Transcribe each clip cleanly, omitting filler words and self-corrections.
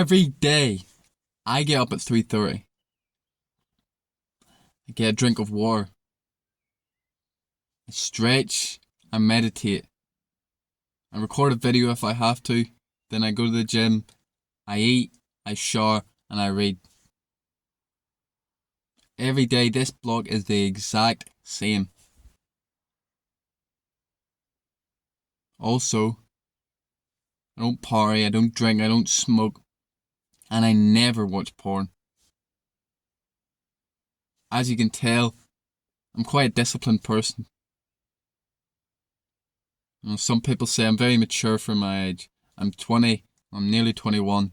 Every day, I get up at 3:30. I get a drink of water. I stretch. I meditate. I record a video if I have to. Then I go to the gym. I eat. I shower. And I read. Every day, this blog is the exact same. Also, I don't party. I don't drink. I don't smoke. And I never watch porn. As you can tell, I'm quite a disciplined person. Some people say I'm very mature for my age. I'm 20. I'm nearly 21.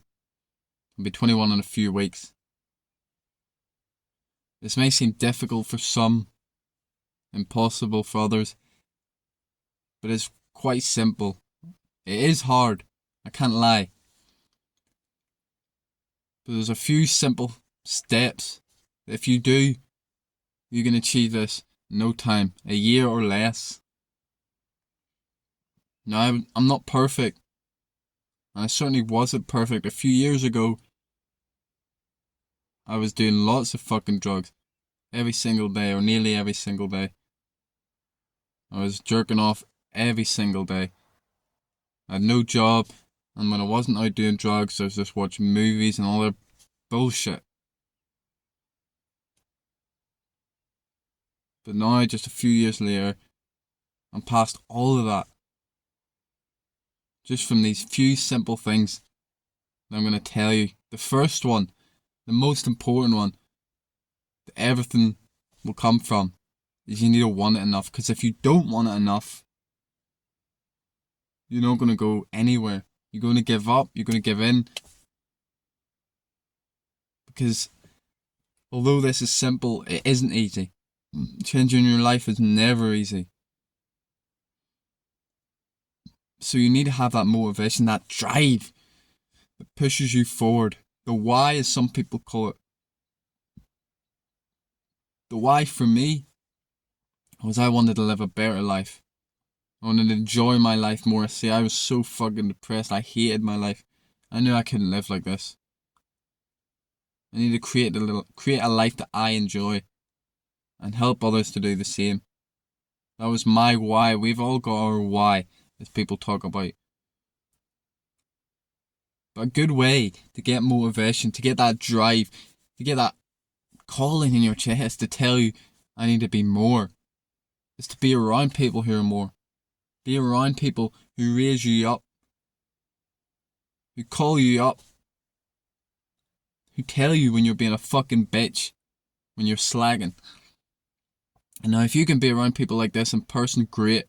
I'll be 21 in a few weeks. This may seem difficult for some, impossible for others, but it's quite simple. It is hard, I can't lie. But there's a few simple steps that if you do, you can achieve this in no time, a year or less. Now, I'm not perfect, and I certainly wasn't perfect. A few years ago, I was doing lots of fucking drugs every single day, or nearly every single day. I was jerking off every single day. I had no job, and when I wasn't out doing drugs, I was just watching movies and all that bullshit. But now, just a few years later, I'm past all of that. Just from these few simple things that I'm going to tell you. The first one, the most important one, that everything will come from, is you need to want it enough. Because if you don't want it enough, you're not going to go anywhere. You're going to give up. You're going to give in. Because although this is simple, it isn't easy. Changing your life is never easy. So you need to have that motivation, that drive that pushes you forward. The why, as some people call it. The why for me was I wanted to live a better life. I wanted to enjoy my life more. See, I was so fucking depressed. I hated my life. I knew I couldn't live like this. I need to create a life that I enjoy and help others to do the same. That was my why. We've all got our why, as people talk about. But a good way to get motivation, to get that drive, to get that calling in your chest to tell you I need to be more, is to be around people who are more. Be around people who raise you up, who call you up, who tell you when you're being a fucking bitch, when you're slagging. And now if you can be around people like this in person, great.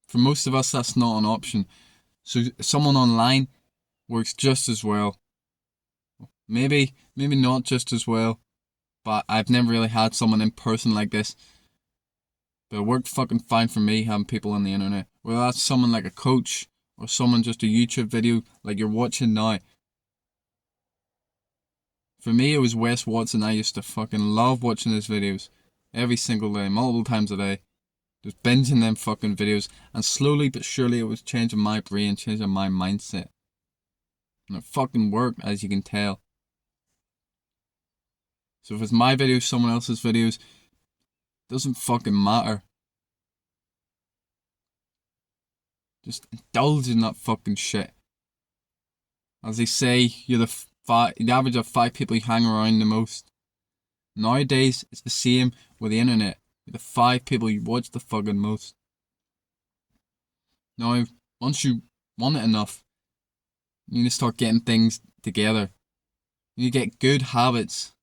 For most of us, that's not an option. So someone online works just as well. Maybe not just as well, but I've never really had someone in person like this. But it worked fucking fine for me, having people on the internet. Whether that's someone like a coach, or someone just a YouTube video like you're watching now. For me, it was Wes Watson. I used to fucking love watching his videos. Every single day, multiple times a day. Just binging them fucking videos. And slowly but surely it was changing my brain, changing my mindset. And it fucking worked, as you can tell. So if it's my videos, someone else's videos, doesn't fucking matter. Just indulge in that fucking shit. As they say, you're the average of 5 people you hang around the most. Nowadays, it's the same with the internet. You're the 5 people you watch the fucking most. Now, once you want it enough, you need to start getting things together. You need to get good habits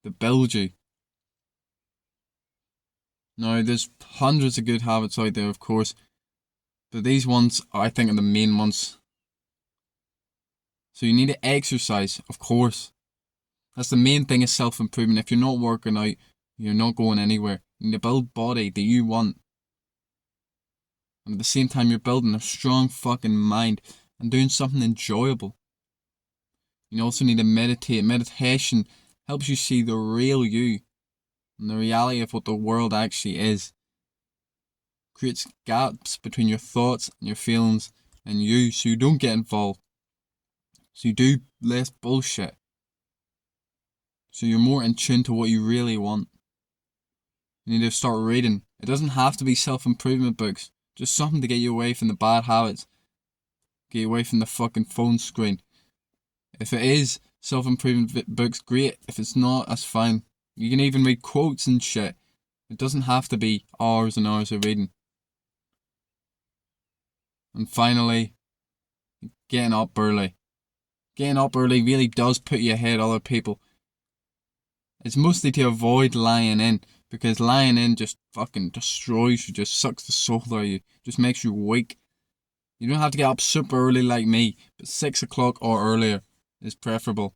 that build you. Now, there's hundreds of good habits out there, of course, but these ones, I think, are the main ones. So you need to exercise, of course. That's the main thing, is self-improvement. If you're not working out, you're not going anywhere. You need to build body that you want. And at the same time, you're building a strong fucking mind and doing something enjoyable. You also need to meditate. Meditation helps you see the real you and the reality of what the world actually is. Creates gaps between your thoughts and your feelings and you, so you don't get involved. So you do less bullshit. So you're more in tune to what you really want. You need to start reading. It doesn't have to be self-improvement books. Just something to get you away from the bad habits. Get you away from the fucking phone screen. If it is self-improvement books, great. If it's not, that's fine. You can even read quotes and shit. It doesn't have to be hours and hours of reading. And finally, getting up early. Getting up early really does put you ahead of other people. It's mostly to avoid lying in, because lying in just fucking destroys you, just sucks the soul out of you, just makes you weak. You don't have to get up super early like me, but 6 o'clock or earlier is preferable.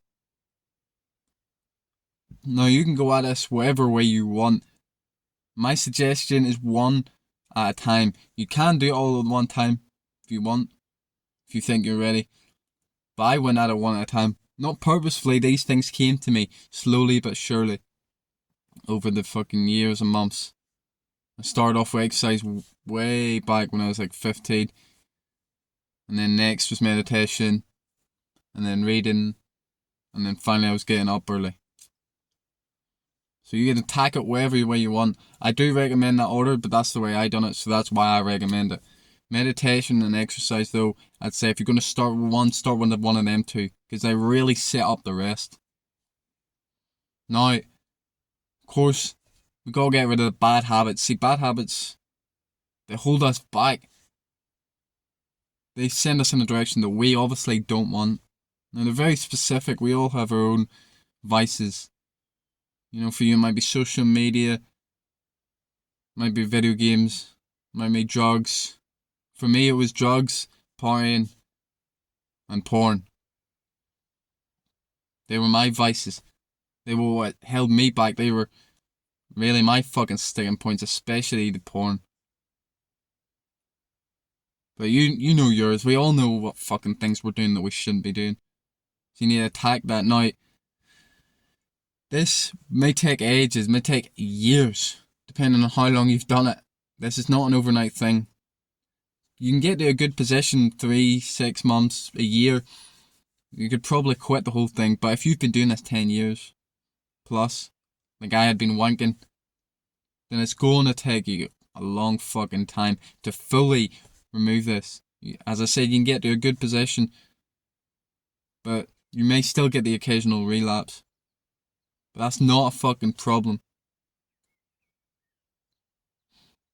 Now you can go at this whatever way you want. My suggestion is one at a time. You can do it all at one time if you want, if you think you're ready. But I went at it one at a time. Not purposefully, these things came to me slowly but surely over the fucking years and months. I started off with exercise way back when I was like 15. And then next was meditation. And then reading. And then finally I was getting up early. So you can attack it whatever way you want. I do recommend that order, but that's the way I done it, so that's why I recommend it. Meditation and exercise though, I'd say if you're going to start with one, start with one of them two, because they really set up the rest. Now, of course, we gotta get rid of the bad habits. See, bad habits, they hold us back. They send us in a direction that we obviously don't want. Now they're very specific, we all have our own vices. You know, for you it might be social media, might be video games, might be drugs. For me it was drugs, partying, and porn. They were my vices. They were what held me back. They were really my fucking sticking points, especially the porn. But you know yours. We all know what fucking things we're doing that we shouldn't be doing. So you need to attack that. Now, this may take ages, may take years, depending on how long you've done it. This is not an overnight thing. You can get to a good position 3, 6 months, a year. You could probably quit the whole thing, but if you've been doing this 10 years plus, like I had been wanking, then it's going to take you a long fucking time to fully remove this. As I said, you can get to a good position, but you may still get the occasional relapse. But that's not a fucking problem.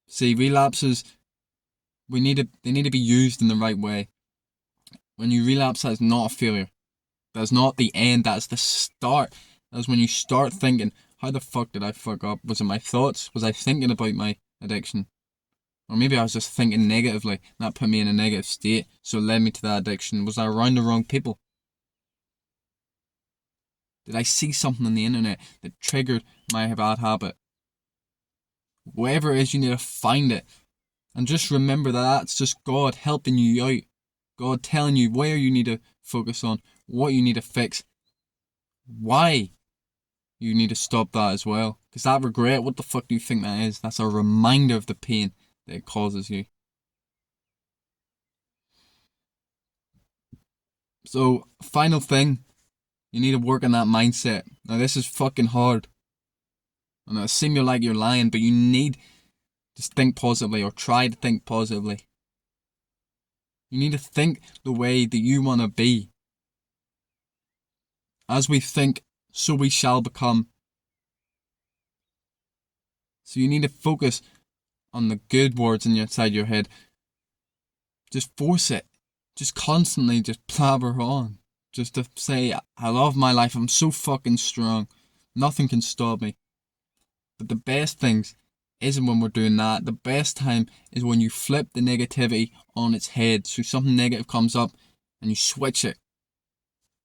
See, relapses, they need to be used in the right way. When you relapse, that's not a failure. That's not the end, that's the start. That's when you start thinking, how the fuck did I fuck up? Was it my thoughts? Was I thinking about my addiction? Or maybe I was just thinking negatively, and that put me in a negative state, so it led me to that addiction. Was I around the wrong people? Did I see something on the internet that triggered my bad habit? Whatever it is, you need to find it. And just remember that that's just God helping you out. God telling you where you need to focus on, what you need to fix, why you need to stop that as well. Because that regret, what the fuck do you think that is? That's a reminder of the pain that it causes you. So, final thing, you need to work on that mindset. Now this is fucking hard. And it'll seem like you're lying, but you need to think positively, or try to think positively. You need to think the way that you want to be. As we think, so we shall become. So you need to focus on the good words inside your head. Just force it. Just constantly just blabber on. Just to say, I love my life, I'm so fucking strong. Nothing can stop me. But the best things isn't when we're doing that. The best time is when you flip the negativity on its head. So something negative comes up and you switch it.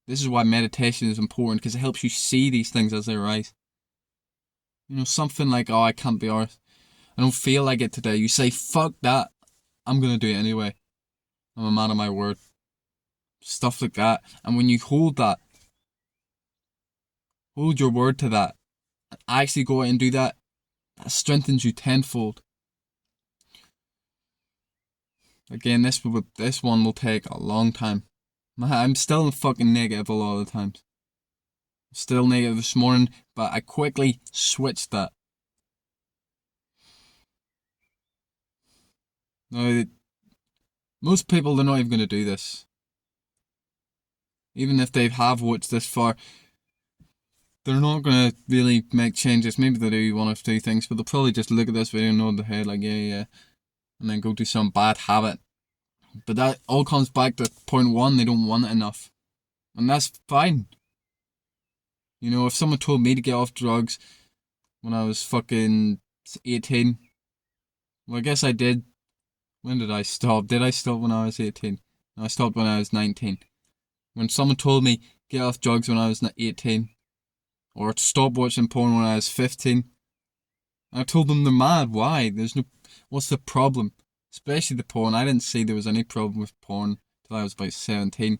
This is why meditation is important, because it helps you see these things as they arise. You know, something like, oh, I can't be arsed. I don't feel like it today. You say, fuck that. I'm going to do it anyway. I'm a man of my word. Stuff like that. And when you hold that, hold your word to that, and actually go out and do that, that strengthens you tenfold. Again, this one will take a long time. I'm still fucking negative a lot of the times. Still negative this morning, but I quickly switched that. Now, most people, they're not even going to do this. Even if they have watched this far, they're not going to really make changes. Maybe they do one or two things, but they'll probably just look at this video and nod their head like, yeah, yeah, and then go do some bad habit. But that all comes back to point one, they don't want it enough. And that's fine. You know, if someone told me to get off drugs when I was fucking 18, well, I guess I did. When did I stop? Did I stop when I was 18? No, I stopped when I was 19. When someone told me get off drugs when I was 18, or stop watching porn when I was 15, I told them they're mad. Why? What's the problem? Especially the porn. I didn't see there was any problem with porn till I was about 17.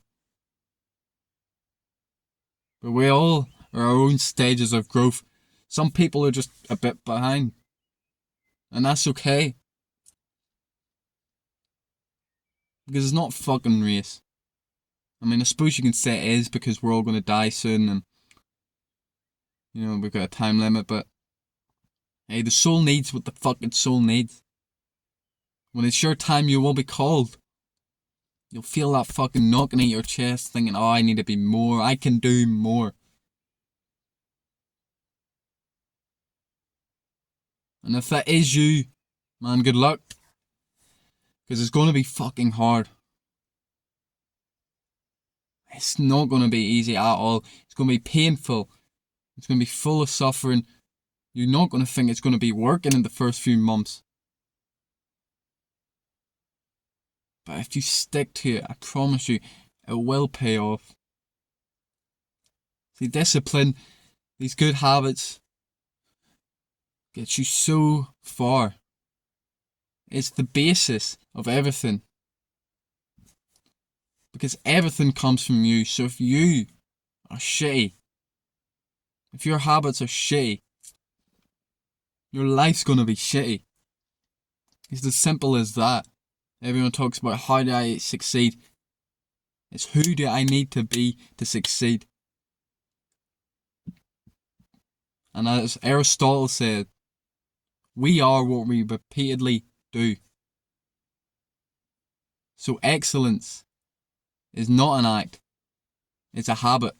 But we all are our own stages of growth. Some people are just a bit behind. And that's okay. Because it's not a fucking race. I mean, I suppose you can say it is because we're all going to die soon and, you know, we've got a time limit, but hey, the soul needs what the fucking soul needs. When it's your time, you will be called. You'll feel that fucking knocking at your chest thinking, oh, I need to be more, I can do more. And if that is you, man, good luck. Because it's going to be fucking hard. It's not going to be easy at all. It's going to be painful. It's going to be full of suffering. You're not going to think it's going to be working in the first few months. But if you stick to it, I promise you, it will pay off. See, discipline, these good habits, gets you so far. It's the basis of everything. Because everything comes from you. So if you are shitty, if your habits are shitty, your life's gonna be shitty. It's as simple as that. Everyone talks about how do I succeed. It's who do I need to be to succeed. And as Aristotle said, we are what we repeatedly do. So excellence is not an act, it's a habit.